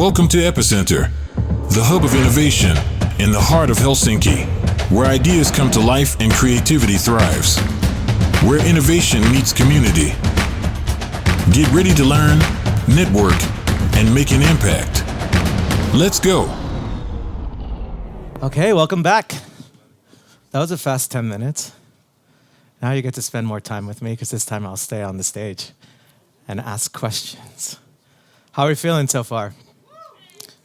Welcome to Epicenter, the hub of innovation in the heart of Helsinki, where ideas come to life and creativity thrives, where innovation meets community. Get ready to learn, network, and make an impact. Let's go. Okay, welcome back. That was a fast 10 minutes. Now you get to spend more time with me because this time I'll stay on the stage and ask questions. How are we feeling so far?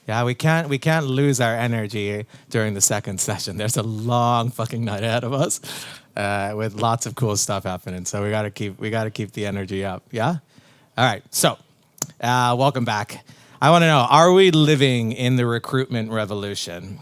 Yeah, we can't lose our energy during the second session. There's a long fucking night ahead of us with lots of cool stuff happening. So we gotta keep the energy up. Yeah. All right. So welcome back. I want to know: are we living in the recruitment revolution?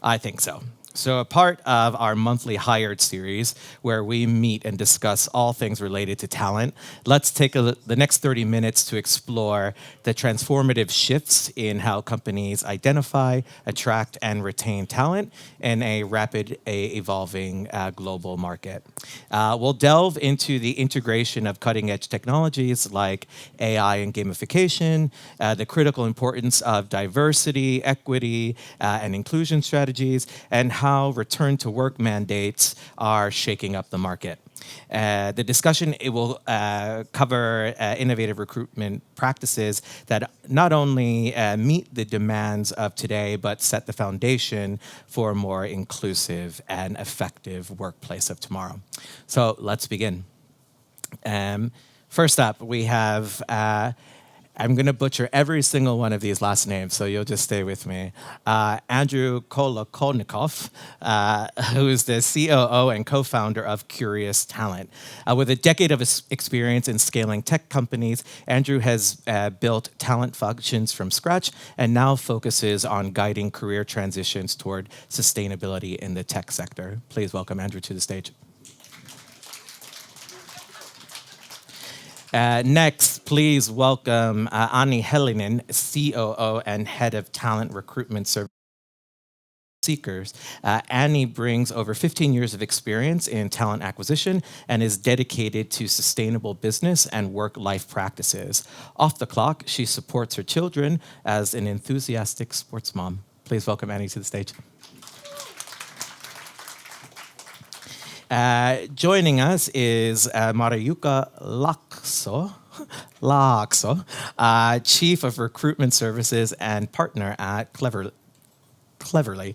I think so. So a part of our monthly Hired series, where we meet and discuss all things related to talent, let's take the next 30 minutes to explore the transformative shifts in how companies identify, attract, and retain talent in a rapid, evolving global market. We'll delve into the integration of cutting-edge technologies like AI and gamification, the critical importance of diversity, equity, and inclusion strategies, and how return to work mandates are shaking up the market. The discussion will cover innovative recruitment practices that not only meet the demands of today, but set the foundation for a more inclusive and effective workplace of tomorrow. So let's begin. First up, we have I'm going to butcher every single one of these last names, so you'll just stay with me. Andrew Kolokonikov, who is the COO and co-founder of Curious Talent. With a decade of experience in scaling tech companies, Andrew has built talent functions from scratch and now focuses on guiding career transitions toward sustainability in the tech sector. Please welcome Andrew to the stage. Next, please welcome Anni Helinen, COO and Head of Talent Recruitment Services Seekers. Annie brings over 15 years of experience in talent acquisition and is dedicated to sustainable business and work-life practices. Off the clock, she supports her children as an enthusiastic sports mom. Please welcome Annie to the stage. Joining us is Marjuka Laakso, Chief of Recruitment Services and partner at Cleverly.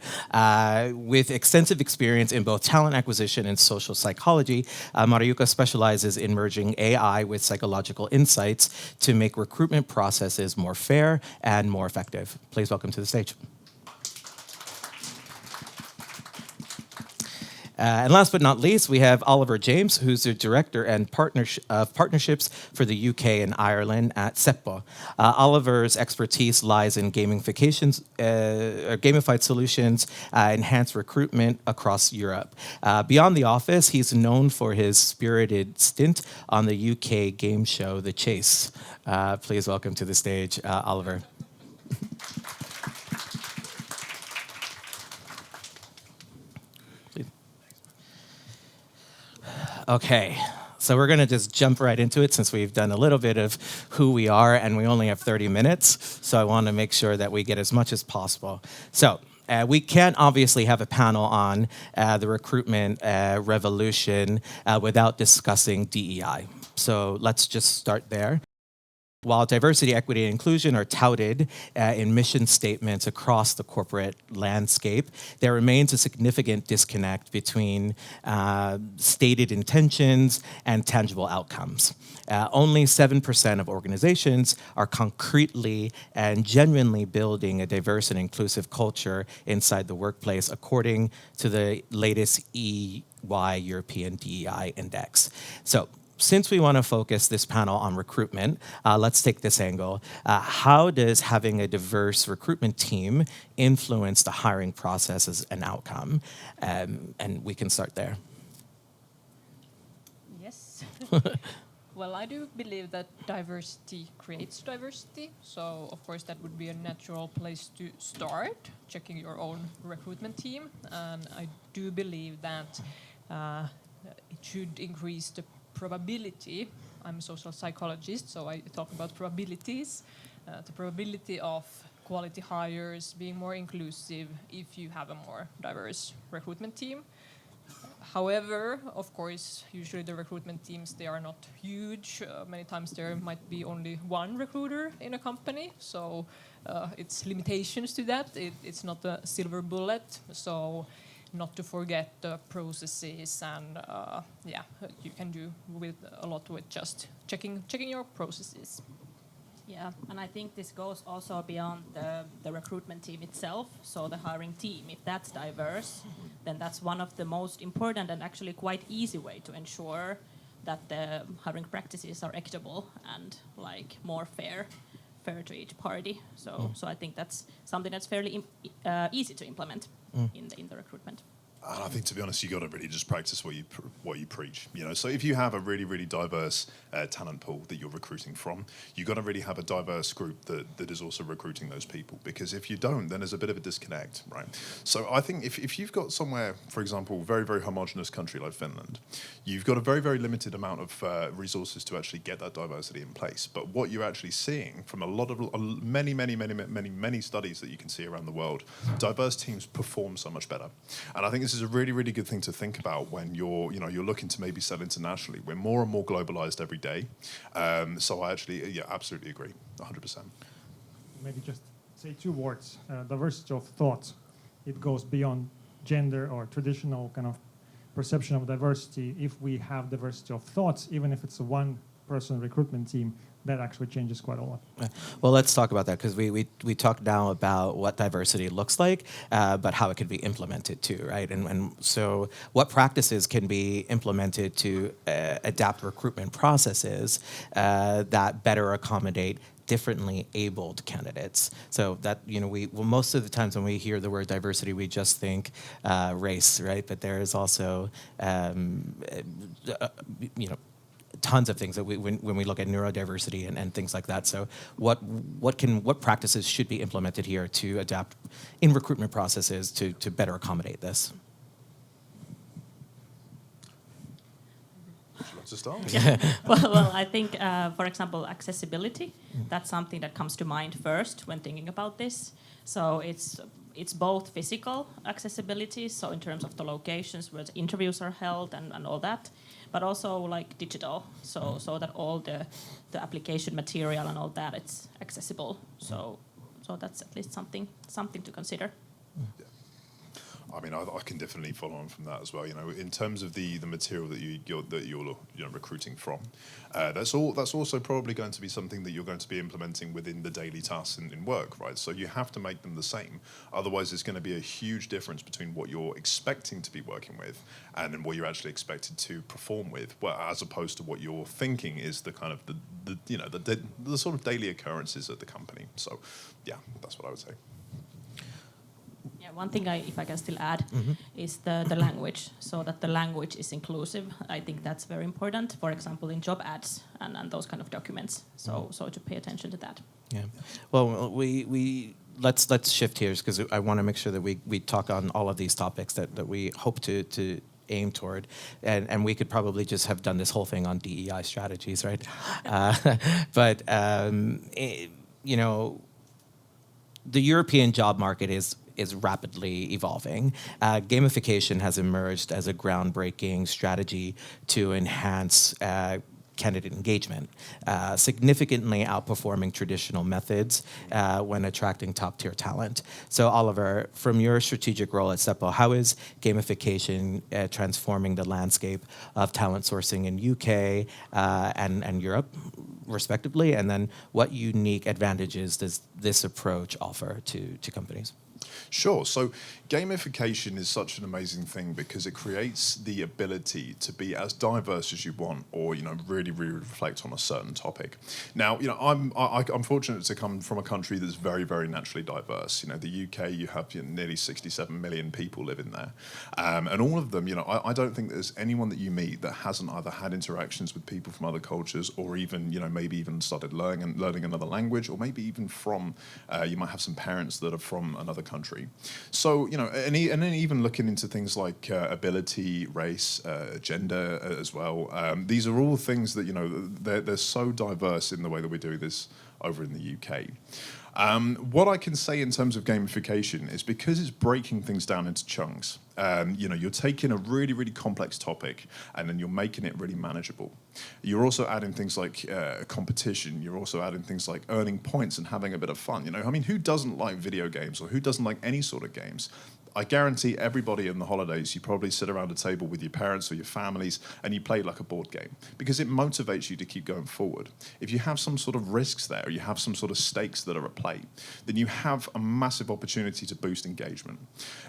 With extensive experience in both talent acquisition and social psychology, Marjuka specializes in merging AI with psychological insights to make recruitment processes more fair and more effective. Please welcome to the stage. And last but not least, we have Oliver James, who's the Director and Partnerships for the UK and Ireland at Seppo. Oliver's expertise lies in gamified solutions, enhanced recruitment across Europe. Beyond the office, he's known for his spirited stint on the UK game show, The Chase. Please welcome to the stage, Oliver. Okay, so we're going to just jump right into it since we've done a little bit of who we are and we only have 30 minutes. So I want to make sure that we get as much as possible. So we can't obviously have a panel on the recruitment revolution without discussing DEI. So let's just start there. While diversity, equity, and inclusion are touted in mission statements across the corporate landscape, there remains a significant disconnect between stated intentions and tangible outcomes. Only 7% of organizations are concretely and genuinely building a diverse and inclusive culture inside the workplace, according to the latest EY European DEI Index. So, since we want to focus this panel on recruitment, let's take this angle. How does having a diverse recruitment team influence the hiring processes and outcome? And we can start there. Yes. Well, I do believe that diversity creates diversity. So, of course, that would be a natural place to start, checking your own recruitment team. And I do believe that it should increase the probability. I'm a social psychologist, so I talk about probabilities. The probability of quality hires, being more inclusive if you have a more diverse recruitment team. However, of course, usually the recruitment teams, they are not huge. Many times there might be only one recruiter in a company, so it's limitations to that. It's not a silver bullet, so not to forget the processes, and you can do with a lot with just checking your processes. Yeah, and I think this goes also beyond the recruitment team itself. So the hiring team, if that's diverse, then that's one of the most important and actually quite easy way to ensure that the hiring practices are equitable and like more fair to each party. So I think that's something that's fairly easy to implement in the recruitment. And I think, to be honest, you got to really just practice what you preach. You know, so if you have a really, really diverse talent pool that you're recruiting from, you got to really have a diverse group that is also recruiting those people. Because if you don't, then there's a bit of a disconnect, right? So I think if you've got somewhere, for example, very, very homogenous country like Finland, you've got a very, very limited amount of resources to actually get that diversity in place. But what you're actually seeing from a lot of many studies that you can see around the world, diverse teams perform so much better. And I think this is a really, really good thing to think about when you're looking to maybe sell internationally. We're more and more globalized every day. So I actually, absolutely agree, 100%. Maybe just say two words, diversity of thought. It goes beyond gender or traditional kind of perception of diversity. If we have diversity of thoughts, even if it's a one-person recruitment team, that actually changes quite a lot. Well, let's talk about that, because we talked now about what diversity looks like, but how it can be implemented too, right? And so what practices can be implemented to adapt recruitment processes that better accommodate differently abled candidates. So that, most of the times when we hear the word diversity, we just think race, right? But there is also, tons of things that when we look at neurodiversity and things like that. So what practices should be implemented here to adapt in recruitment processes to better accommodate this? To start? Well, I think, for example, accessibility, that's something that comes to mind first when thinking about this. So it's both physical accessibility, so in terms of the locations where the interviews are held and all that, but also like digital, so that all the application material and all that, it's accessible. So that's at least something to consider. Yeah. I mean, I can definitely follow on from that as well. In terms of the material that you're recruiting from, that's also probably going to be something that you're going to be implementing within the daily tasks in work, right? So you have to make them the same. Otherwise, there's going to be a huge difference between what you're expecting to be working with and then what you're actually expected to perform with, well, as opposed to what you're thinking is the kind of the sort of daily occurrences at the company. So, yeah, that's what I would say. Yeah, one thing if I can still add is the language, so that the language is inclusive. I think that's very important, for example, in job ads and those kind of documents. So to pay attention to that. Yeah. Well, let's shift gears, because I want to make sure that we talk on all of these topics that we hope to aim toward, and we could probably just have done this whole thing on DEI strategies, right? But the European job market is rapidly evolving. Gamification has emerged as a groundbreaking strategy to enhance candidate engagement, significantly outperforming traditional methods when attracting top-tier talent. So, Oliver, from your strategic role at Seppo, how is gamification transforming the landscape of talent sourcing in UK and Europe, respectively? And then what unique advantages does this approach offer to companies? Sure. So gamification is such an amazing thing because it creates the ability to be as diverse as you want, or really, really reflect on a certain topic. Now, I'm fortunate to come from a country that's very, very naturally diverse. The UK, you have nearly 67 million people living there, and all of them. I don't think there's anyone that you meet that hasn't either had interactions with people from other cultures, or even maybe even started learning another language, or maybe even from you might have some parents that are from another country. So, and then even looking into things like ability, race, gender as well. These are all things that, they're so diverse in the way that we do this over in the UK. What I can say in terms of gamification is because it's breaking things down into chunks. You're taking a really, really complex topic and then you're making it really manageable. You're also adding things like competition. You're also adding things like earning points and having a bit of fun. Who doesn't like video games or who doesn't like any sort of games? I guarantee everybody in the holidays, you probably sit around a table with your parents or your families and you play like a board game because it motivates you to keep going forward. If you have some sort of risks there, or you have some sort of stakes that are at play, then you have a massive opportunity to boost engagement.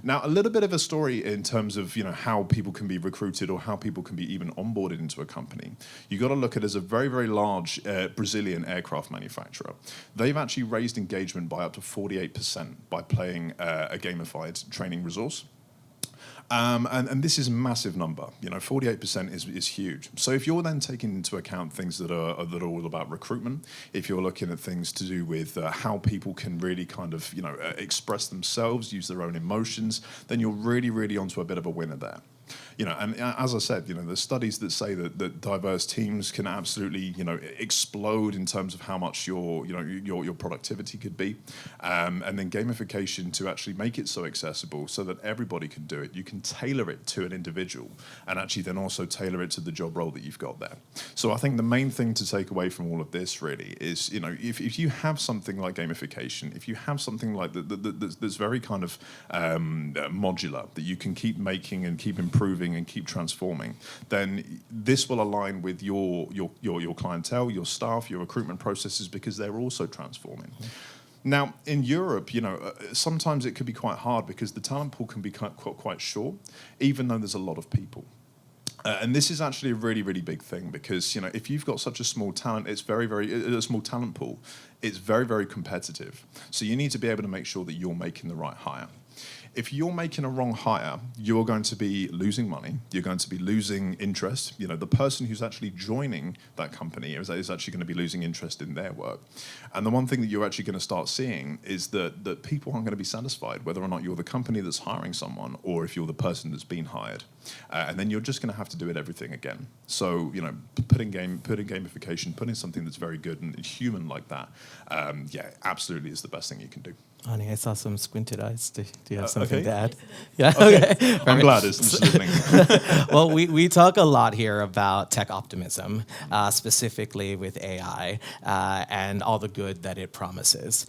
Now, a little bit of a story in terms of how people can be recruited or how people can be even onboarded into a company. You got to look at it as a very, very large Brazilian aircraft manufacturer. They've actually raised engagement by up to 48% by playing a gamified training resource. And this is a massive number. 48% is huge. So if you're then taking into account things that are all about recruitment, if you're looking at things to do with how people can really kind of express themselves, use their own emotions, then you're really, really onto a bit of a winner there. And as I said, there's studies that say that diverse teams can absolutely, explode in terms of how much your productivity could be, and then gamification to actually make it so accessible so that everybody can do it. You can tailor it to an individual, and actually then also tailor it to the job role that you've got there. So I think the main thing to take away from all of this really is, if you have something like gamification, if you have something like that's very kind of modular that you can keep making and keep improving and keep transforming, then this will align with your clientele, your staff, your recruitment processes, because they're also transforming. Now, in Europe, sometimes it could be quite hard because the talent pool can be quite short, even though there's a lot of people. And this is actually a really, really big thing because, if you've got such a small talent, a small talent pool, it's very, very competitive. So you need to be able to make sure that you're making the right hire. If you're making a wrong hire, you're going to be losing money. You're going to be losing interest. The person who's actually joining that company is actually going to be losing interest in their work. And the one thing that you're actually going to start seeing is that people aren't going to be satisfied, whether or not you're the company that's hiring someone or if you're the person that's been hired. And then you're just going to have to do everything again. So, putting gamification, putting something that's very good and human like that, absolutely is the best thing you can do. Ani, I saw some squinted eyes. Do you have something okay. to add? Yeah. Okay. I'm glad it's listening. Well, we talk a lot here about tech optimism, specifically with AI and all the good that it promises.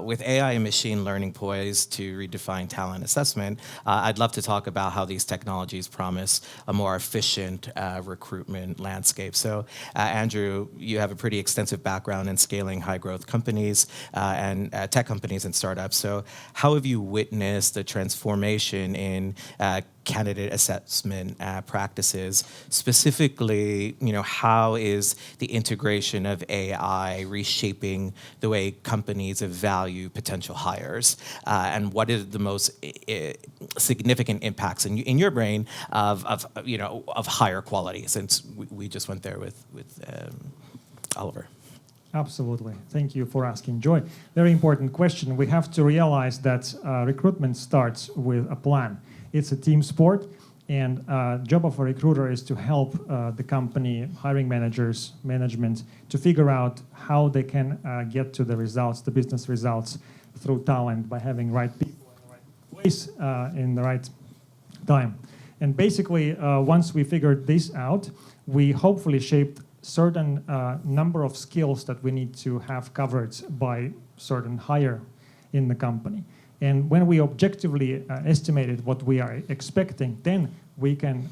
With AI and machine learning poised to redefine talent assessment, I'd love to talk about how these technologies promise a more efficient recruitment landscape. So, Andrew, you have a pretty extensive background in scaling high-growth companies and tech companies and startups. So how have you witnessed the transformation in candidate assessment practices? Specifically, how is the integration of AI reshaping the way companies value potential hires? And what are the most significant impacts in your brain of higher quality? Since we just went there with Oliver. Absolutely. Thank you for asking, Joy. Very important question. We have to realize that recruitment starts with a plan. It's a team sport, and job of a recruiter is to help the company, hiring managers, management, to figure out how they can get to the results, the business results, through talent by having right people in the right place in the right time. And basically, once we figured this out, we hopefully shaped certain number of skills that we need to have covered by certain hire in the company. And when we objectively estimated what we are expecting, then we can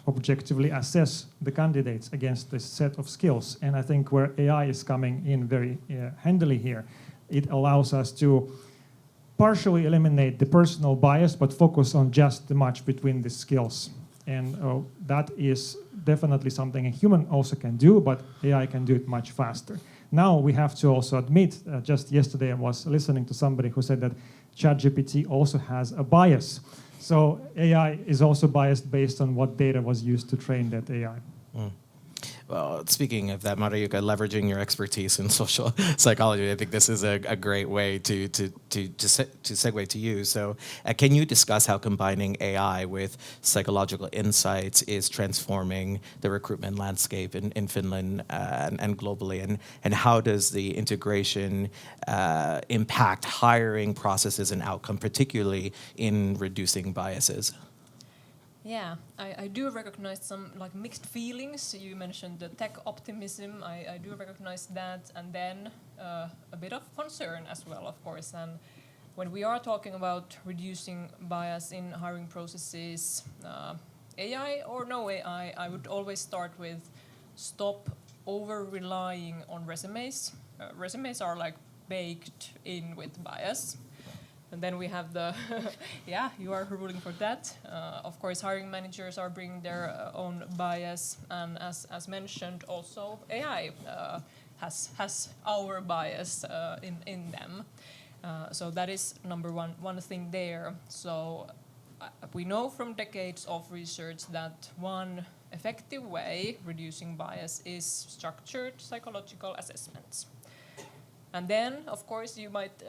objectively assess the candidates against this set of skills. And I think where AI is coming in very handily here, it allows us to partially eliminate the personal bias, but focus on just the match between the skills. And that is definitely something a human also can do, but AI can do it much faster. Now we have to also admit, just yesterday I was listening to somebody who said that ChatGPT also has a bias. So AI is also biased based on what data was used to train that AI. Well, speaking of that, Mariuka, leveraging your expertise in social psychology, I think this is a great way to segue to you. So, can you discuss how combining AI with psychological insights is transforming the recruitment landscape in Finland and globally, and how does the integration impact hiring processes and outcome, particularly in reducing biases? Yeah, I do recognize some like mixed feelings. You mentioned the tech optimism. I do recognize that, and then a bit of concern as well, of course. And when we are talking about reducing bias in hiring processes, AI or no AI, I would always start with stop over relying on resumes. Resumes are like baked in with bias. And then we have the, yeah, you are ruling for that. Of course, hiring managers are bringing their own bias. And as mentioned, also AI has our bias in them. So that is number one thing there. So we know from decades of research that one effective way reducing bias is structured psychological assessments. And then, of course, you might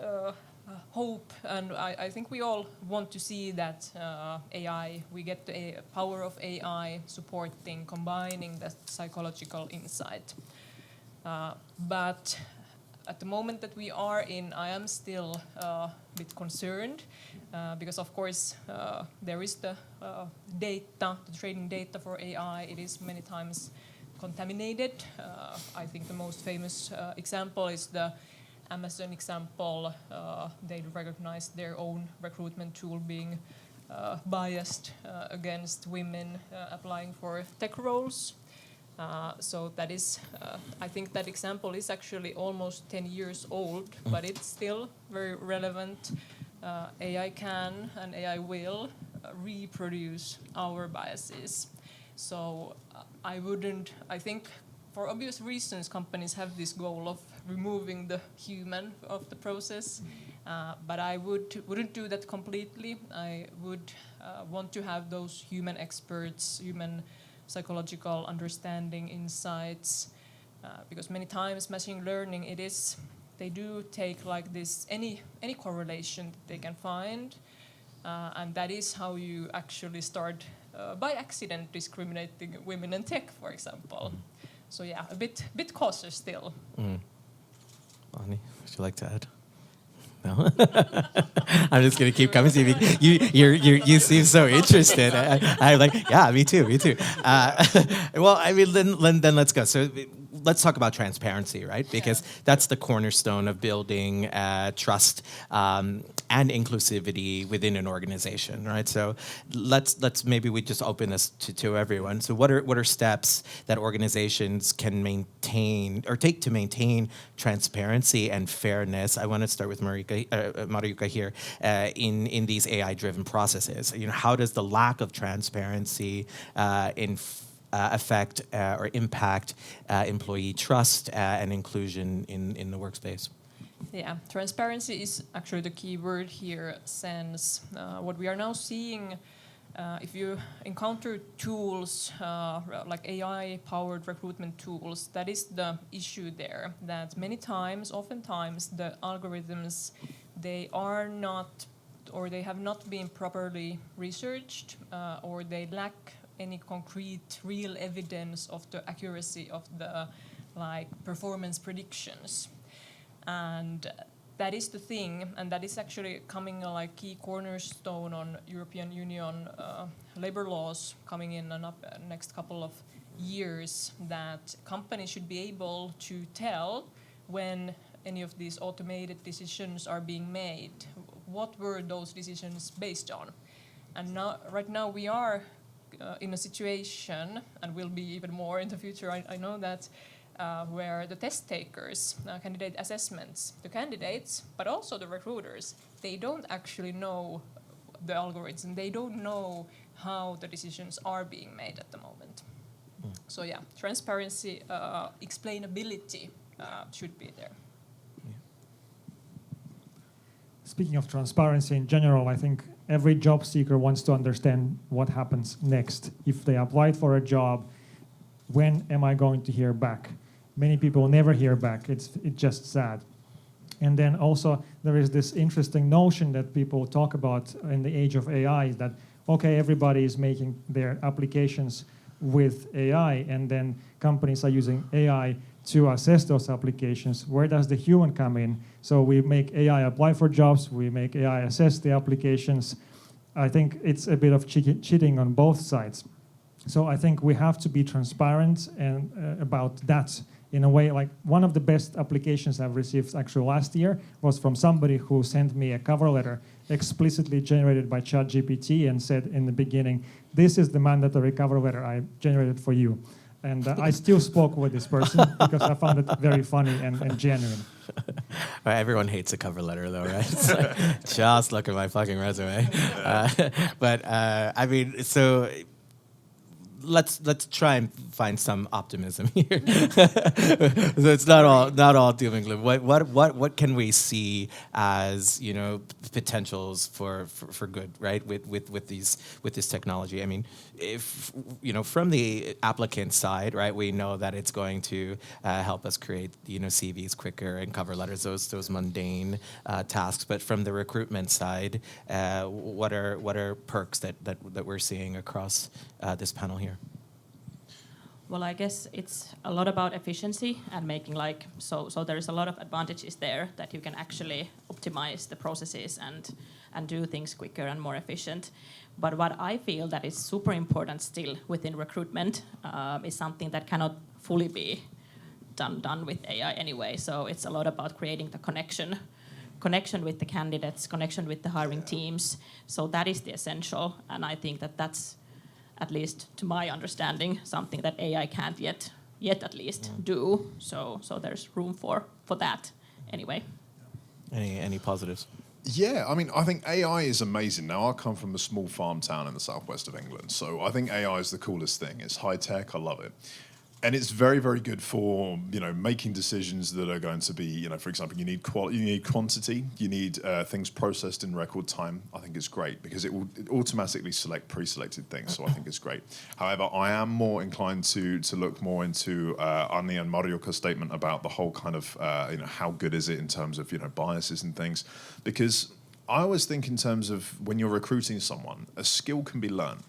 hope, and I think we all want to see that AI, we get the power of AI supporting, combining the psychological insight. But at the moment that we are in, I am still a bit concerned because, of course, there is the data, the training data for AI. It is many times contaminated. I think the most famous example is the Amazon example. They recognize their own recruitment tool being biased against women applying for tech roles. So that is, I think that example is actually almost 10 years old, but it's still very relevant. AI can and AI will reproduce our biases. So I think for obvious reasons, companies have this goal of removing the human of the process, but I wouldn't do that completely. I would want to have those human experts, human psychological understanding, insights, because many times machine learning, they do take like this, any correlation that they can find, and that is how you actually start by accident discriminating women in tech, for example. So yeah, a bit cautious still. Ani, would you like to add? No, I'm just gonna keep coming to you. You seem so interested. I'm like, yeah, me too. Well, I mean, then let's go. So let's talk about transparency, right? Because that's the cornerstone of building trust and inclusivity within an organization, right? So let's maybe we just open this to everyone. So what are steps that organizations can maintain or take to maintain transparency and fairness? I want to start with Mariuka here in these AI-driven processes. You know, how does the lack of transparency affect or impact employee trust and inclusion in the workspace? Yeah, transparency is actually the key word here, since what we are now seeing, if you encounter tools like AI-powered recruitment tools, that is the issue there, that oftentimes the algorithms, they are not, or they have not been properly researched, or they lack any concrete, real evidence of the accuracy of the performance predictions. And that is the thing, and that is actually coming a key cornerstone on European Union labor laws coming in the next couple of years, that companies should be able to tell when any of these automated decisions are being made. What were those decisions based on? And right now we are in a situation, and will be even more in the future, I know that, where the test takers, candidate assessments, the candidates, but also the recruiters, they don't actually know the algorithm. They don't know how the decisions are being made at the moment. So yeah, transparency, explainability should be there. Speaking of transparency in general, I think every job seeker wants to understand what happens next. If they applied for a job, when am I going to hear back? Many people never hear back. It's just sad. And then also there is this interesting notion that people talk about in the age of AI that, okay, everybody is making their applications with AI, and then companies are using AI to assess those applications. Where does the human come in? So we make AI apply for jobs, we make AI assess the applications. I think it's a bit of cheating on both sides. So I think we have to be transparent and about that in a way. Like one of the best applications I've received actually last year was from somebody who sent me a cover letter explicitly generated by ChatGPT and said in the beginning, this is the mandatory cover letter I generated for you. And I still spoke with this person because I found it very funny and genuine. Everyone hates a cover letter, though, right? It's like, just look at my fucking resume. I mean, so let's try and find some optimism here. So it's not all doom and gloom. What can we see as, you know, potentials for good, right? With this technology. I mean, if, you know, from the applicant side, right, we know that it's going to help us create, you know, CVs quicker and cover letters, those mundane tasks. But from the recruitment side, what are perks that we're seeing across this panel here? Well, I guess it's a lot about efficiency and making so there's a lot of advantages there that you can actually optimize the processes and do things quicker and more efficient. But what I feel that is super important still within recruitment is something that cannot fully be done with AI anyway. So it's a lot about creating the connection with the candidates, connection with the hiring teams. So that is the essential, and I think that's, at least to my understanding, something that AI can't yet at least do. So there's room for that anyway. Any positives? Yeah, I mean, I think AI is amazing. Now, I come from a small farm town in the southwest of England, so I think AI is the coolest thing. It's high tech, I love it. And it's very, very good for, you know, making decisions that are going to be, you know, for example, you need quantity, you need things processed in record time. I think it's great because it will automatically select pre-selected things, so I think it's great. However, I am more inclined to look more into Anni and Marjukka's statement about the whole kind of, you know, how good is it in terms of, you know, biases and things, because I always think in terms of when you're recruiting someone, a skill can be learned.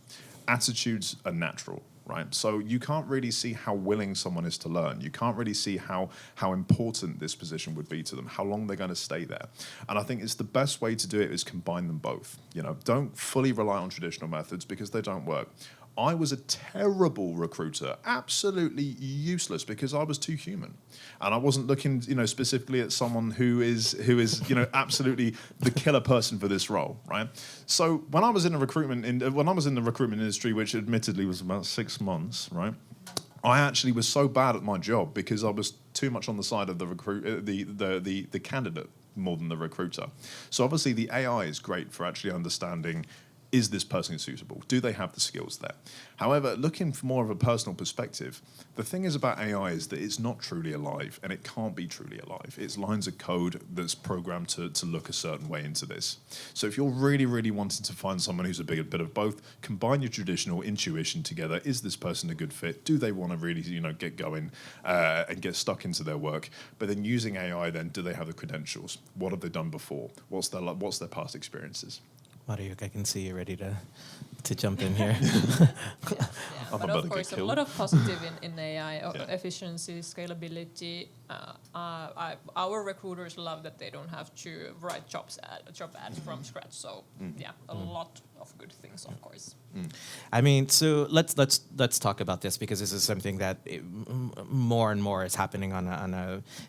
Attitudes are natural. Right, so you can't really see how willing someone is to learn. You can't really see how important this position would be to them, how long they're going to stay there. And I think it's the best way to do it is combine them both. You know, don't fully rely on traditional methods because they don't work. I was a terrible recruiter, absolutely useless because I was too human, and I wasn't looking, you know, specifically at someone who is, you know, absolutely the killer person for this role, right? So when I was in the recruitment industry, which admittedly was about 6 months, right, I actually was so bad at my job because I was too much on the side of the candidate more than the recruiter. So obviously the AI is great for actually understanding, is this person suitable? Do they have the skills there? However, looking from more of a personal perspective, the thing is about AI is that it's not truly alive, and it can't be truly alive. It's lines of code that's programmed to look a certain way into this. So if you're really, really wanting to find someone who's a bit of both, combine your traditional intuition together. Is this person a good fit? Do they want to really, you know, get going and get stuck into their work? But then using AI, then do they have the credentials? What have they done before? What's their past experiences? Marjukka, I can see you ready to jump in here. But of course, a lot of positive in AI, efficiency, scalability. Our recruiters love that they don't have to write job ads from scratch. So a lot of good things, of course. I mean, so let's talk about this because this is something that more and more is happening on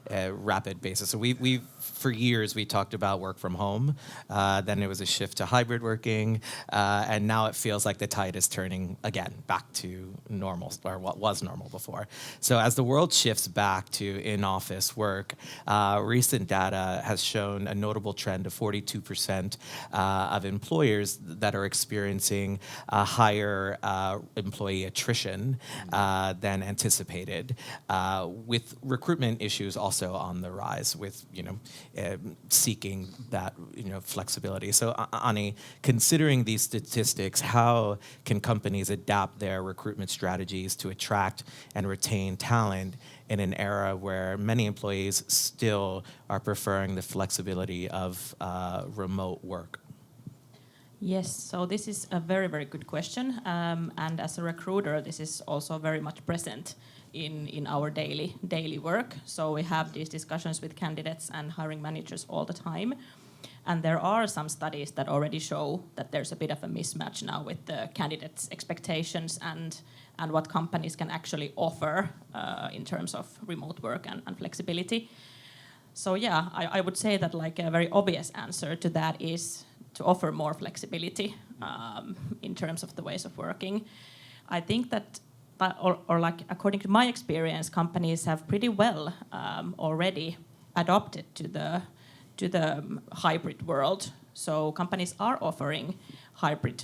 a rapid basis. So we for years we talked about work from home, then it was a shift to hybrid working, and now it feels like the tide is turning again back to normal, or what was normal before. So as the world shifts back to in-office work, recent data has shown a notable trend of 42% of employers that are experiencing higher employee attrition than anticipated. with recruitment issues also on the rise, with seeking that flexibility. So Ani, considering these statistics, how can companies adapt their recruitment strategies to attract and retain talent in an era where many employees still are preferring the flexibility of remote work? Yes, so this is a very, very good question. And as a recruiter, this is also very much present in our daily work. So we have these discussions with candidates and hiring managers all the time. And there are some studies that already show that there's a bit of a mismatch now with the candidates' expectations and what companies can actually offer in terms of remote work and flexibility. So yeah, I would say that like a very obvious answer to that is to offer more flexibility in terms of the ways of working. I think that, or like according to my experience, companies have pretty well already adopted to the hybrid world. So companies are offering hybrid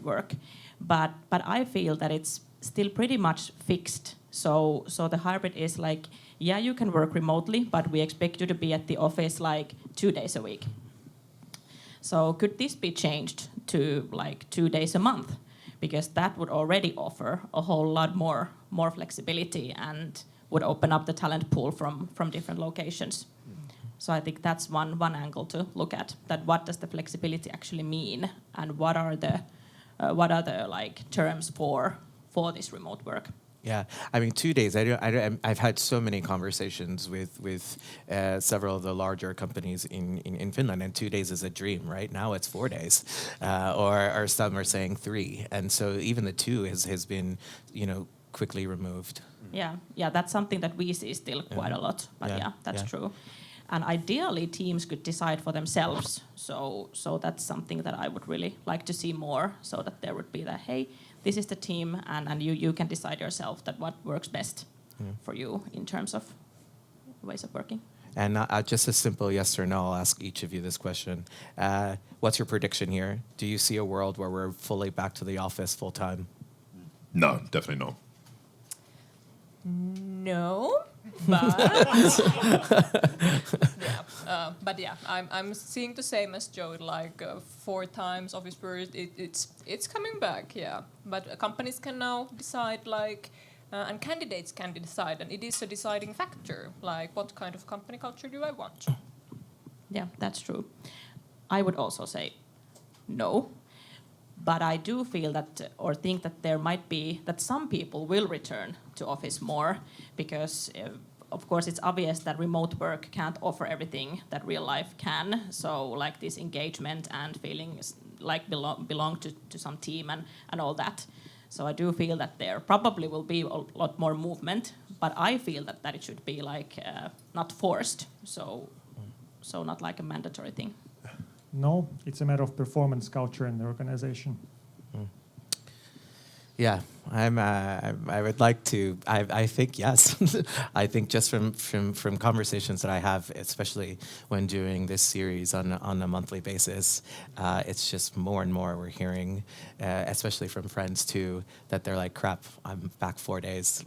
work, but I feel that it's still pretty much fixed. So the hybrid is like, yeah, you can work remotely, but we expect you to be at the office like 2 days a week. So could this be changed to like 2 days a month? Because that would already offer a whole lot more flexibility and would open up the talent pool from different locations. So I think that's one angle to look at. That what does the flexibility actually mean, and what are the like terms for this remote work? Yeah, I mean, 2 days. I've had so many conversations with several of the larger companies in Finland, and 2 days is a dream. Right now, it's 4 days, or some are saying 3, and so even the 2 has been quickly removed. Yeah, that's something that we see still quite a lot. But yeah, that's true. And ideally, teams could decide for themselves. So that's something that I would really like to see more, so that there would be that, hey, this is the team, and you can decide yourself that what works best for you in terms of ways of working. And just a simple yes or no, I'll ask each of you this question. What's your prediction here? Do you see a world where we're fully back to the office full time? No, definitely not. No, but I'm seeing the same as Joe. Like 4 times office period, it's coming back. Yeah, but companies can now decide and candidates can decide, and it is a deciding factor. Like, what kind of company culture do I want? Yeah, that's true. I would also say no. But I do feel that, or think that there might be, that some people will return to office more, because of course it's obvious that remote work can't offer everything that real life can. So like this engagement and feeling like belong to some team and all that. So I do feel that there probably will be a lot more movement, but I feel that it should be like not forced, so not like a mandatory thing. No, it's a matter of performance culture in the organization. Yeah, I would like to. I think yes. I think just from conversations that I have, especially when doing this series on a monthly basis, it's just more and more we're hearing, especially from friends too, that they're like, "Crap, I'm back 4 days."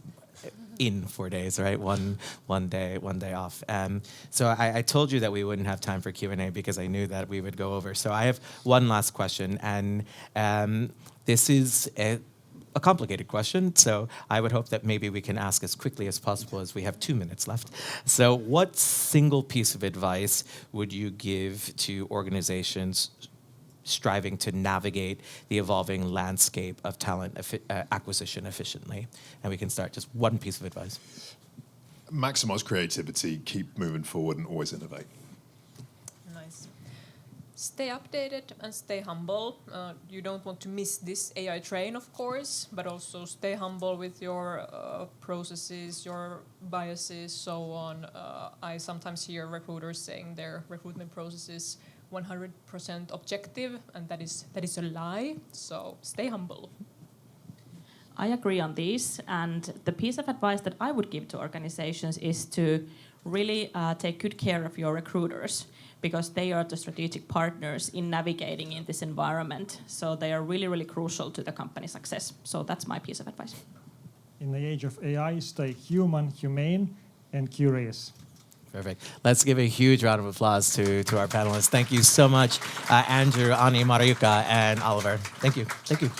In 4 days, right? One day off. So I told you that we wouldn't have time for Q&A because I knew that we would go over. So I have one last question, and this is a complicated question, so I would hope that maybe we can ask as quickly as possible, as we have 2 minutes left. So what single piece of advice would you give to organizations striving to navigate the evolving landscape of talent acquisition efficiently? And we can start just one piece of advice. Maximize creativity, keep moving forward, and always innovate. Nice. Stay updated and stay humble. You don't want to miss this AI train, of course, but also stay humble with your processes, your biases, so on. I sometimes hear recruiters saying their recruitment processes 100% objective, and that is a lie. So stay humble. I agree on this, and the piece of advice that I would give to organizations is to really take good care of your recruiters, because they are the strategic partners in navigating in this environment. So they are really, really crucial to the company success. So that's my piece of advice. in the age of AI, stay human, humane, and curious. Perfect. Let's give a huge round of applause to our panelists. Thank you so much, Andrew, Ani, Mariuka, and Oliver. Thank you. Thank you.